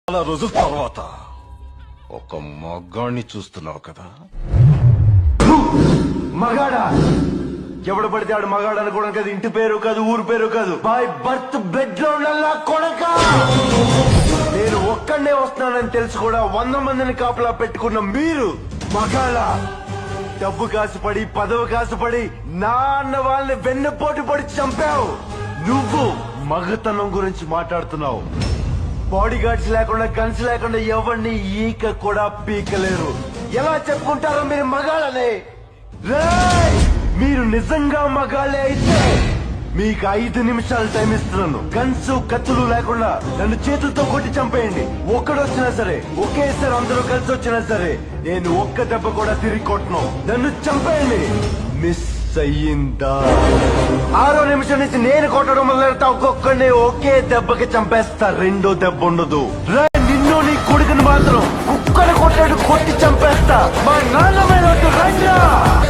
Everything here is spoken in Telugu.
చాలా రోజుల తర్వాత ఒక మగాణ్ణి చూస్తున్నావు కదా. మగాడా ఎవడు పడితే ఆడు మగాడు అనుకోవడం కదా. ఇంటి పేరు కాదు, ఊరు పేరు కాదు, బై బర్త్ బెడ్ లో ఉండాలా కొడక. నేను ఒక్కడనే వస్తున్నానని తెలుసు కూడా 100 మందిని కాపలా పెట్టుకున్న మీరు మగాళ్ళ. డబ్బు కాసుపడి, పదవి కాసుపడి నా అన్న వాళ్ళని వెన్నుపోటు పడి చంపావు. నువ్వు మగతనం గురించి మాట్లాడుతున్నావు. బాడీ గార్డ్స్ లేకుండా, గన్స్ లేకుండా ఎవరిని ఈక కూడా పీకలేరు. ఎలా చెప్పుకుంటారో మీరు మగాళ్ళనే? మీరు నిజంగా మగాళ్ళే అయితే మీకు 5 నిమిషాలు టైం ఇస్తున్నాను. గన్స్, కత్తులు లేకుండా నన్ను చేతులతో కొట్టి చంపేయండి. ఒక్కడొచ్చినా సరే, ఒకేసారి అందరూ కలిసి వచ్చినా సరే, నేను ఒక్క దెబ్బ కూడా తిరిగి కొట్టను. నన్ను చంపేయండి. మిస్ అయ్యిందా? 6వ నిమిషం నుంచి నేను కొట్టడం మొదలెడతా. ఒక్కొక్కడిని ఒకే దెబ్బకి చంపేస్తా. రెండో దెబ్బ ఉండదు. నిన్ను నీ కొడుకుని మాత్రం కుక్కని కొట్టాడు కొట్టి చంపేస్తా. మా నాన్న